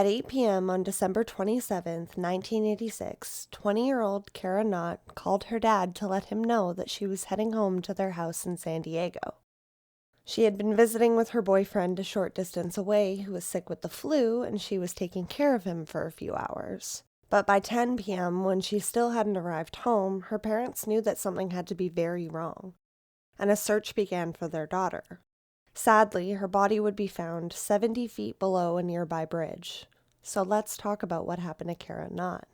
At 8 p.m. on December 27th, 1986, 20-year-old Cara Knott called her dad to let him know that she was heading home to their house in San Diego. She had been visiting with her boyfriend a short distance away who was sick with the flu, and she was taking care of him for a few hours. But by 10 p.m., when she still hadn't arrived home, her parents knew that something had to be very wrong, and a search began for their daughter. Sadly, her body would be found 70 feet below a nearby bridge. So let's talk about what happened to Cara Knott.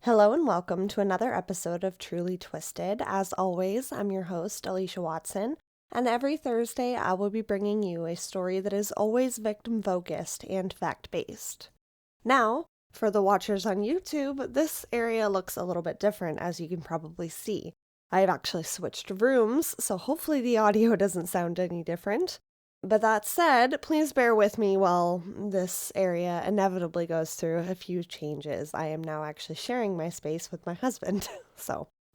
Hello and welcome to another episode of Truly Twisted. As always, I'm your host, Alicia Watson, and every Thursday I will be bringing you a story that is always victim-focused and fact-based. Now, for the watchers on YouTube, this area looks a little bit different, as you can probably see. I have actually switched rooms, so hopefully the audio doesn't sound any different. But that said, please bear with me while this area inevitably goes through a few changes. I am now actually sharing my space with my husband.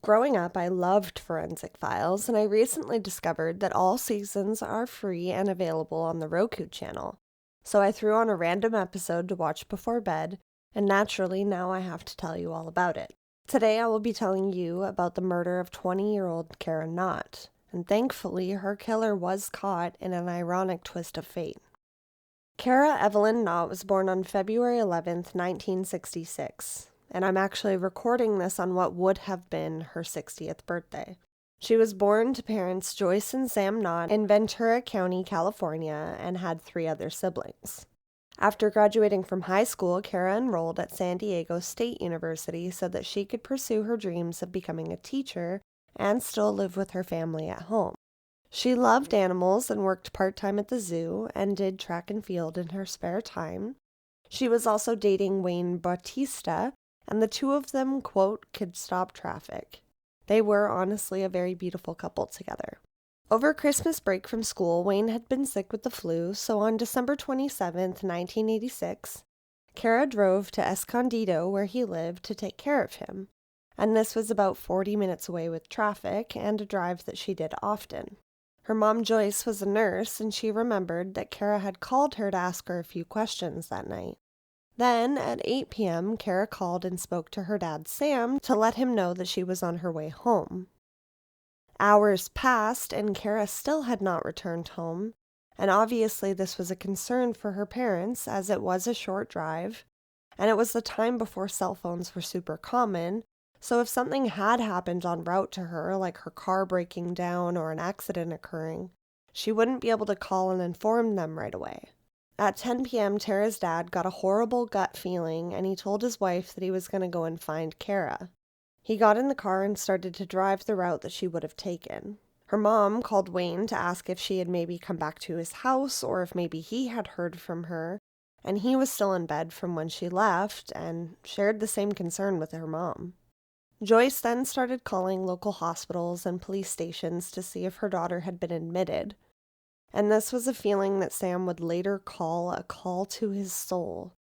Growing up, I loved forensic files, and I recently discovered that all seasons are free and available on the Roku channel. So I threw on a random episode to watch before bed, and naturally now I have to tell you all about it. Today I will be telling you about the murder of 20-year-old Cara Knott. And thankfully, her killer was caught in an ironic twist of fate. Cara Evelyn Knott was born on February 11th, 1966, and I'm actually recording this on what would have been her 60th birthday. She was born to parents Joyce and Sam Knott in Ventura County, California, and had 3 other siblings. After graduating from high school, Cara enrolled at San Diego State University so that she could pursue her dreams of becoming a teacher and still live with her family at home. She loved animals and worked part-time at the zoo and did track and field in her spare time. She was also dating Wayne Bautista, and the two of them, quote, could stop traffic. They were honestly a very beautiful couple together. Over Christmas break from school, Wayne had been sick with the flu, so on December 27th, 1986, Cara drove to Escondido, where he lived, to take care of him. And this was about 40 minutes away with traffic, and a drive that she did often. Her mom Joyce was a nurse, and she remembered that Cara had called her to ask her a few questions that night. Then, at 8 p.m., Cara called and spoke to her dad Sam to let him know that she was on her way home. Hours passed, and Cara still had not returned home, and obviously this was a concern for her parents, as it was a short drive, and it was the time before cell phones were super common. So if something had happened en route to her, like her car breaking down or an accident occurring, she wouldn't be able to call and inform them right away. At 10 p.m., Tara's dad got a horrible gut feeling, and he told his wife that he was going to go and find Cara. He got in the car and started to drive the route that she would have taken. Her mom called Wayne to ask if she had maybe come back to his house or if maybe he had heard from her, and he was still in bed from when she left and shared the same concern with her mom. Joyce then started calling local hospitals and police stations to see if her daughter had been admitted, and this was a feeling that Sam would later call a call to his soul,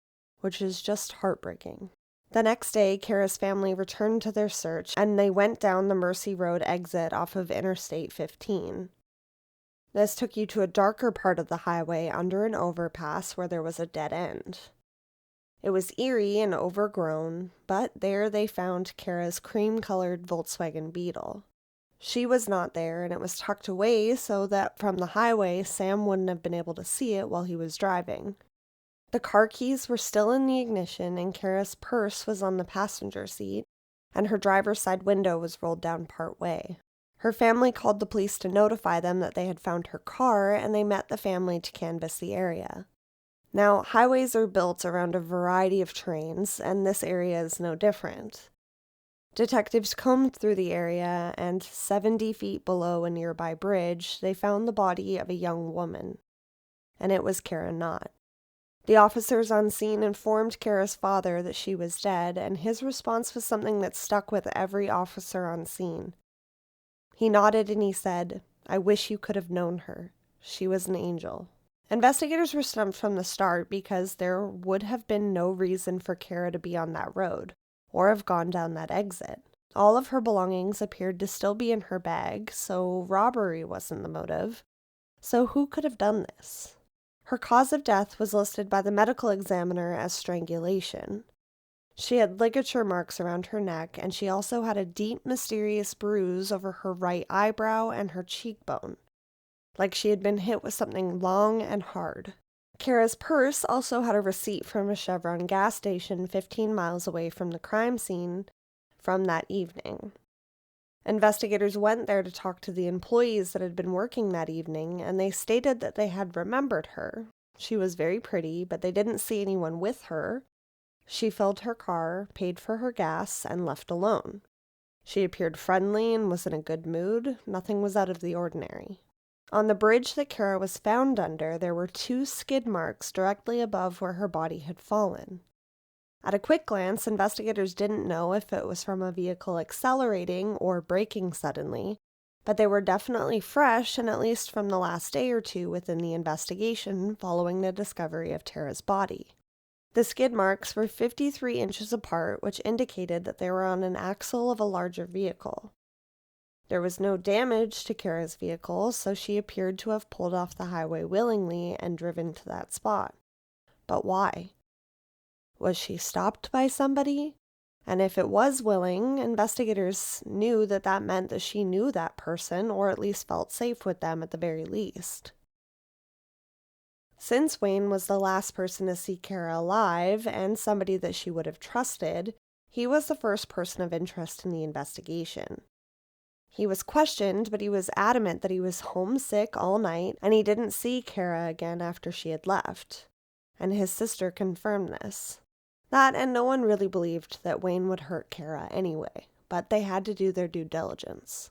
which is just heartbreaking. The next day, Cara's family returned to their search, and they went down the Mercy Road exit off of Interstate 15. This took you to a darker part of the highway under an overpass where there was a dead end. It was eerie and overgrown, but there they found Cara's cream-colored Volkswagen Beetle. She was not there, and it was tucked away so that from the highway, Sam wouldn't have been able to see it while he was driving. The car keys were still in the ignition, and Cara's purse was on the passenger seat, and her driver's side window was rolled down part way. Her family called the police to notify them that they had found her car, and they met the family to canvass the area. Now, highways are built around a variety of trains, and this area is no different. Detectives combed through the area, and 70 feet below a nearby bridge, they found the body of a young woman. And it was Cara Knott. The officers on scene informed Cara's father that she was dead, and his response was something that stuck with every officer on scene. He nodded and he said, "I wish you could have known her. She was an angel." Investigators were stumped from the start because there would have been no reason for Cara to be on that road, or have gone down that exit. All of her belongings appeared to still be in her bag, so robbery wasn't the motive. So who could have done this? Her cause of death was listed by the medical examiner as strangulation. She had ligature marks around her neck, and she also had a deep, mysterious bruise over her right eyebrow and her cheekbone, like she had been hit with something long and hard. Cara's purse also had a receipt from a Chevron gas station 15 miles away from the crime scene from that evening. Investigators went there to talk to the employees that had been working that evening, and they stated that they had remembered her. She was very pretty, but they didn't see anyone with her. She filled her car, paid for her gas, and left alone. She appeared friendly and was in a good mood. Nothing was out of the ordinary. On the bridge that Cara was found under, there were 2 skid marks directly above where her body had fallen. At a quick glance, investigators didn't know if it was from a vehicle accelerating or braking suddenly, but they were definitely fresh and at least from the last day or two within the investigation following the discovery of Tara's body. The skid marks were 53 inches apart, which indicated that they were on an axle of a larger vehicle. There was no damage to Cara's vehicle, so she appeared to have pulled off the highway willingly and driven to that spot. But why? Was she stopped by somebody? And if it was willing, investigators knew that that meant that she knew that person, or at least felt safe with them at the very least. Since Wayne was the last person to see Cara alive, and somebody that she would have trusted, he was the first person of interest in the investigation. He was questioned, but he was adamant that he was homesick all night, and he didn't see Cara again after she had left. And his sister confirmed this. That, and no one really believed that Wayne would hurt Cara anyway, but they had to do their due diligence.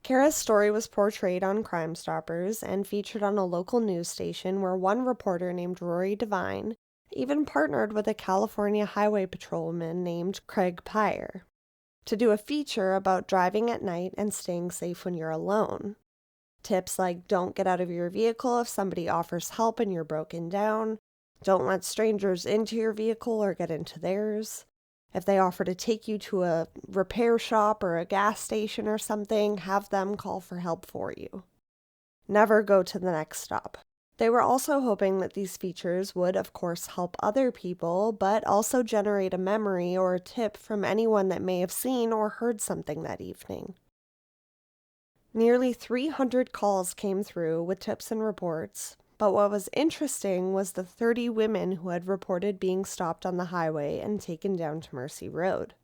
Cara's story was portrayed on Crime Stoppers and featured on a local news station where one reporter named Rory Devine even partnered with a California highway patrolman named Craig Pyre to do a feature about driving at night and staying safe when you're alone. Tips like don't get out of your vehicle if somebody offers help and you're broken down, don't let strangers into your vehicle or get into theirs. If they offer to take you to a repair shop or a gas station or something, have them call for help for you. Never go to the next stop. They were also hoping that these features would, of course, help other people, but also generate a memory or a tip from anyone that may have seen or heard something that evening. Nearly 300 calls came through with tips and reports, but what was interesting was the 30 women who had reported being stopped on the highway and taken down to Mercy Road.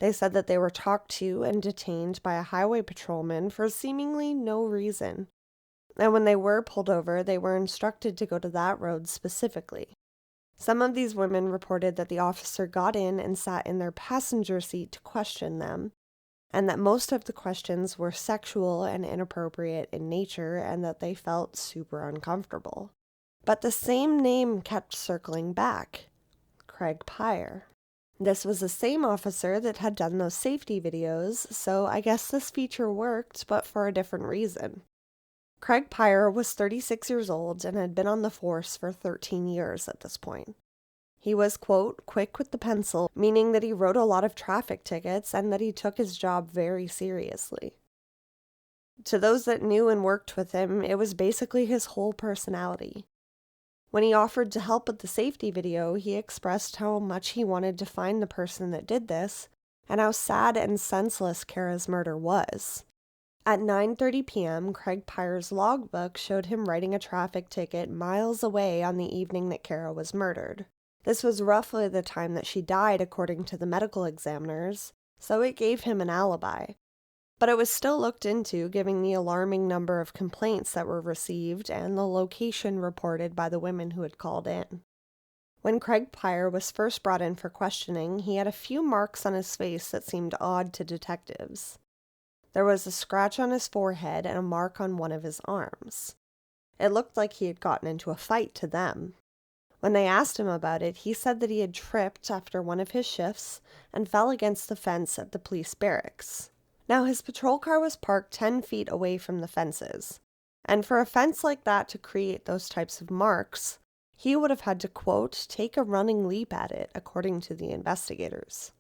They said that they were talked to and detained by a highway patrolman for seemingly no reason. And when they were pulled over, they were instructed to go to that road specifically. Some of these women reported that the officer got in and sat in their passenger seat to question them, and that most of the questions were sexual and inappropriate in nature, and that they felt super uncomfortable. But the same name kept circling back: Craig Pyre. This was the same officer that had done those safety videos, so I guess this feature worked, but for a different reason. Craig Pyre was 36 years old and had been on the force for 13 years at this point. He was, quote, quick with the pencil, meaning that he wrote a lot of traffic tickets and that he took his job very seriously. To those that knew and worked with him, it was basically his whole personality. When he offered to help with the safety video, he expressed how much he wanted to find the person that did this, and how sad and senseless Cara's murder was. At 9:30 p.m., Craig Pyre's logbook showed him writing a traffic ticket miles away on the evening that Cara was murdered. This was roughly the time that she died, according to the medical examiners, so it gave him an alibi. But it was still looked into, given the alarming number of complaints that were received and the location reported by the women who had called in. When Craig Pyre was first brought in for questioning, he had a few marks on his face that seemed odd to detectives. There was a scratch on his forehead and a mark on one of his arms. It looked like he had gotten into a fight to them. When they asked him about it, he said that he had tripped after one of his shifts and fell against the fence at the police barracks. Now, his patrol car was parked 10 feet away from the fences, and for a fence like that to create those types of marks, he would have had to, quote, take a running leap at it, according to the investigators.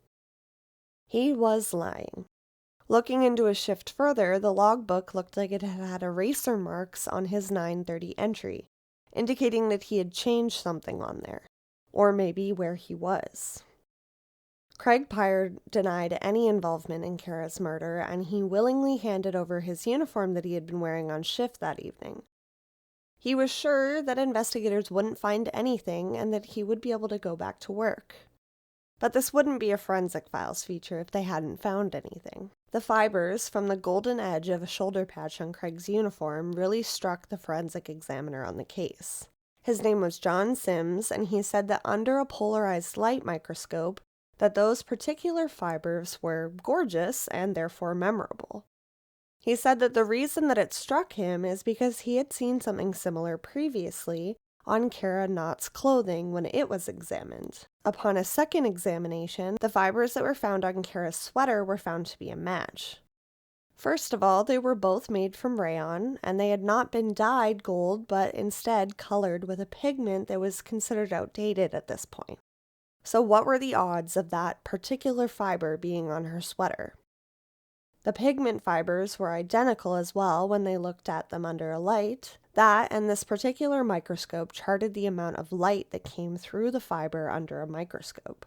He was lying. Looking into his shift further, the logbook looked like it had eraser marks on his 9:30 entry, indicating that he had changed something on there, or maybe where he was. Craig Pyre denied any involvement in Cara's murder, and he willingly handed over his uniform that he had been wearing on shift that evening. He was sure that investigators wouldn't find anything and that he would be able to go back to work. But this wouldn't be a forensic files feature if they hadn't found anything. The fibers from the golden edge of a shoulder patch on Craig's uniform really struck the forensic examiner on the case. His name was John Sims, and he said that under a polarized light microscope, that those particular fibers were gorgeous and therefore memorable. He said that the reason that it struck him is because he had seen something similar previously on Cara Knott's clothing when it was examined. Upon a second examination, the fibers that were found on Cara's sweater were found to be a match. First of all, they were both made from rayon, and they had not been dyed gold, but instead colored with a pigment that was considered outdated at this point. So what were the odds of that particular fiber being on her sweater? The pigment fibers were identical as well when they looked at them under a light. That and this particular microscope charted the amount of light that came through the fiber under a microscope.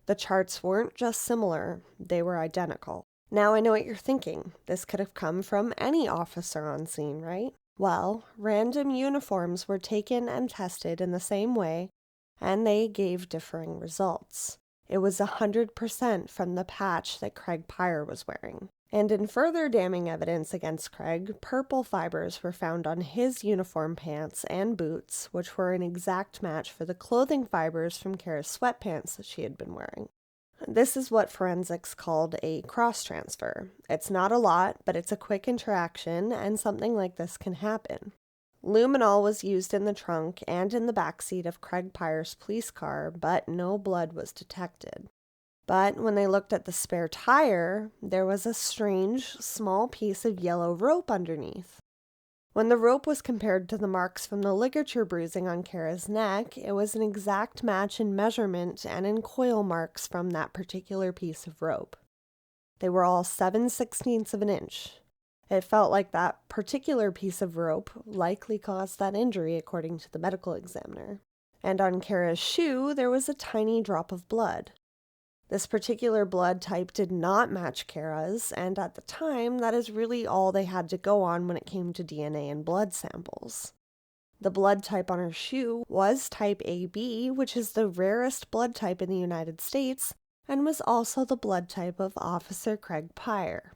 The charts weren't just similar, they were identical. Now I know what you're thinking. This could have come from any officer on scene, right? Well, random uniforms were taken and tested in the same way, and they gave differing results. It was 100% from the patch that Craig Pyre was wearing. And in further damning evidence against Craig, purple fibers were found on his uniform pants and boots, which were an exact match for the clothing fibers from Cara's sweatpants that she had been wearing. This is what forensics called a cross-transfer. It's not a lot, but it's a quick interaction, and something like this can happen. Luminol was used in the trunk and in the backseat of Craig Pyre's police car, but no blood was detected. But when they looked at the spare tire, there was a strange, small piece of yellow rope underneath. When the rope was compared to the marks from the ligature bruising on Cara's neck, it was an exact match in measurement and in coil marks from that particular piece of rope. They were all 7/16 of an inch. It felt like that particular piece of rope likely caused that injury, according to the medical examiner. And on Cara's shoe, there was a tiny drop of blood. This particular blood type did not match Cara's, and at the time, that is really all they had to go on when it came to DNA and blood samples. The blood type on her shoe was type AB, which is the rarest blood type in the United States, and was also the blood type of Officer Craig Pyre.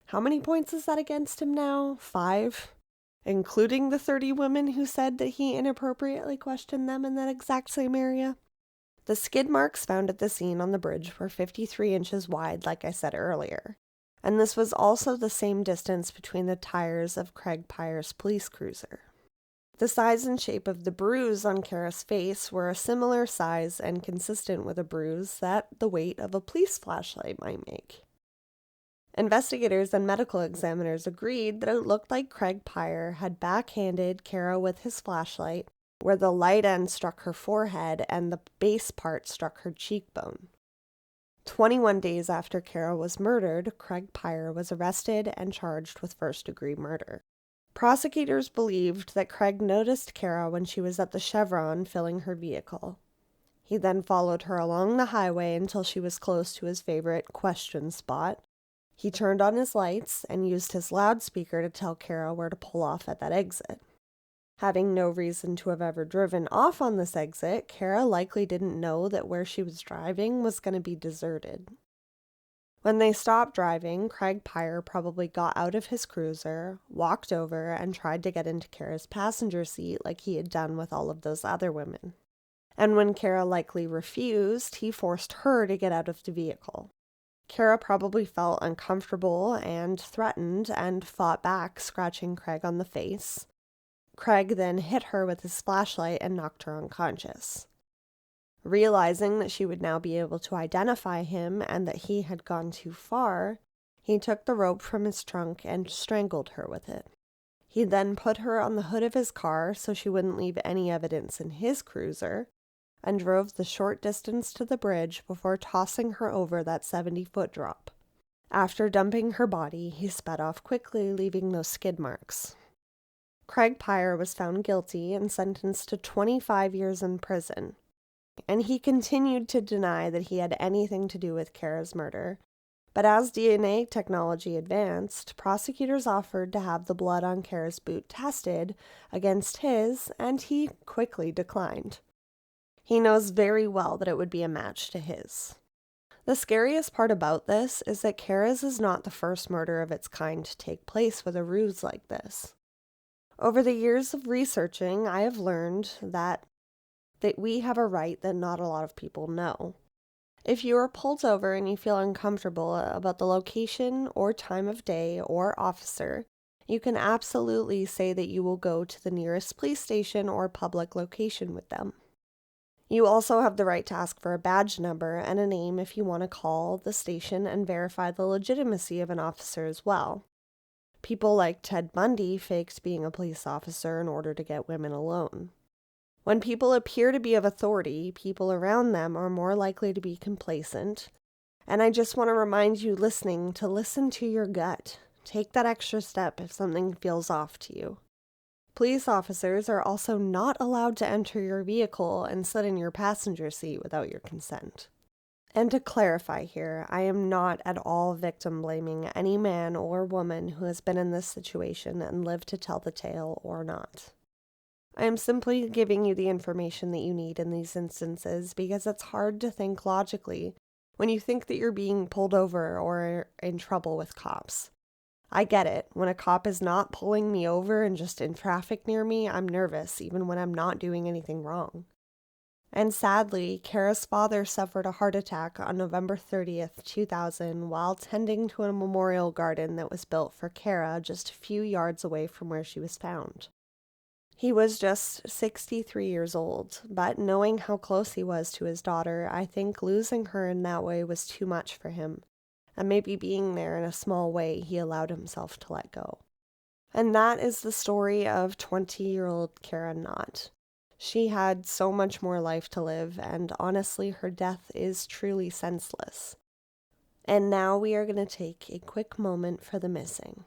How many points is that against him now? 5? Including the 30 women who said that he inappropriately questioned them in that exact same area? The skid marks found at the scene on the bridge were 53 inches wide, like I said earlier, and this was also the same distance between the tires of Craig Pyre's police cruiser. The size and shape of the bruise on Cara's face were a similar size and consistent with a bruise that the weight of a police flashlight might make. Investigators and medical examiners agreed that it looked like Craig Pyre had backhanded Cara with his flashlight, where the light end struck her forehead and the base part struck her cheekbone. 21 days after Cara was murdered, Craig Pyre was arrested and charged with first-degree murder. Prosecutors believed that Craig noticed Cara when she was at the Chevron filling her vehicle. He then followed her along the highway until she was close to his favorite question spot. He turned on his lights and used his loudspeaker to tell Cara where to pull off at that exit. Having no reason to have ever driven off on this exit, Cara likely didn't know that where she was driving was going to be deserted. When they stopped driving, Craig Pyre probably got out of his cruiser, walked over, and tried to get into Cara's passenger seat like he had done with all of those other women. And when Cara likely refused, he forced her to get out of the vehicle. Cara probably felt uncomfortable and threatened and fought back, scratching Craig on the face. Craig then hit her with his flashlight and knocked her unconscious. Realizing that she would now be able to identify him and that he had gone too far, he took the rope from his trunk and strangled her with it. He then put her on the hood of his car so she wouldn't leave any evidence in his cruiser, and drove the short distance to the bridge before tossing her over that 70-foot drop. After dumping her body, he sped off quickly, leaving no skid marks. Craig Pyre was found guilty and sentenced to 25 years in prison, and he continued to deny that he had anything to do with Cara's murder. But as DNA technology advanced, prosecutors offered to have the blood on Cara's boot tested against his, and he quickly declined. He knows very well that it would be a match to his. The scariest part about this is that Cara's is not the first murder of its kind to take place with a ruse like this. Over the years of researching, I have learned that we have a right that not a lot of people know. If you are pulled over and you feel uncomfortable about the location or time of day or officer, you can absolutely say that you will go to the nearest police station or public location with them. You also have the right to ask for a badge number and a name if you want to call the station and verify the legitimacy of an officer as well. People like Ted Bundy faked being a police officer in order to get women alone. When people appear to be of authority, people around them are more likely to be complacent. And I just want to remind you listening to listen to your gut. Take that extra step if something feels off to you. Police officers are also not allowed to enter your vehicle and sit in your passenger seat without your consent. And to clarify here, I am not at all victim blaming any man or woman who has been in this situation and lived to tell the tale or not. I am simply giving you the information that you need in these instances because it's hard to think logically when you think that you're being pulled over or in trouble with cops. I get it. When a cop is not pulling me over and just in traffic near me, I'm nervous, even when I'm not doing anything wrong. And sadly, Cara's father suffered a heart attack on November 30th, 2000, while tending to a memorial garden that was built for Cara just a few yards away from where she was found. He was just 63 years old, but knowing how close he was to his daughter, I think losing her in that way was too much for him. And maybe being there in a small way, he allowed himself to let go. And that is the story of 20-year-old Cara Knott. She had so much more life to live, and honestly, her death is truly senseless. And now we are going to take a quick moment for the missing.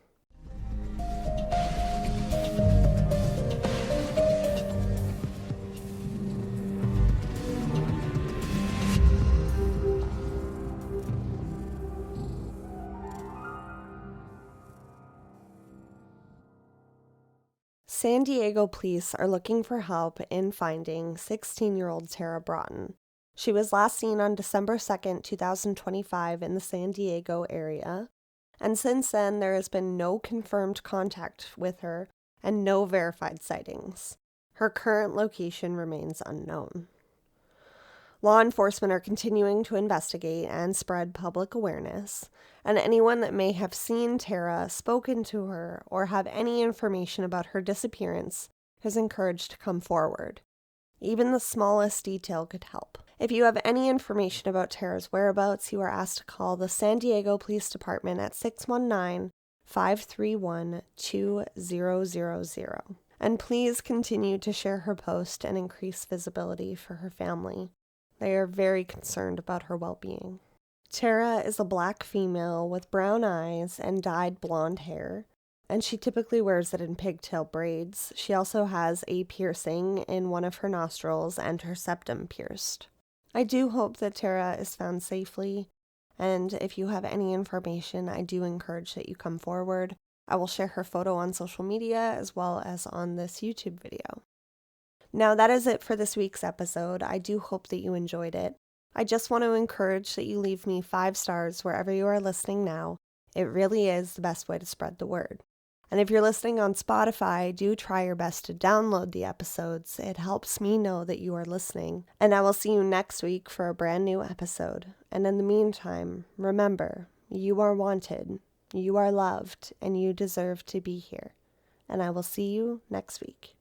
San Diego police are looking for help in finding 16-year-old Tara Broughton. She was last seen on December 2nd, 2025 in the San Diego area, and since then there has been no confirmed contact with her and no verified sightings. Her current location remains unknown. Law enforcement are continuing to investigate and spread public awareness, and anyone that may have seen Tara, spoken to her, or have any information about her disappearance is encouraged to come forward. Even the smallest detail could help. If you have any information about Tara's whereabouts, you are asked to call the San Diego Police Department at 619-531-2000. And please continue to share her post and increase visibility for her family. They are very concerned about her well-being. Tara is a black female with brown eyes and dyed blonde hair, and she typically wears it in pigtail braids. She also has a piercing in one of her nostrils and her septum pierced. I do hope that Tara is found safely, and if you have any information, I do encourage that you come forward. I will share her photo on social media as well as on this YouTube video. Now that is it for this week's episode. I do hope that you enjoyed it. I just want to encourage that you leave me 5 stars wherever you are listening now. It really is the best way to spread the word. And if you're listening on Spotify, do try your best to download the episodes. It helps me know that you are listening. And I will see you next week for a brand new episode. And in the meantime, remember, you are wanted, you are loved, and you deserve to be here. And I will see you next week.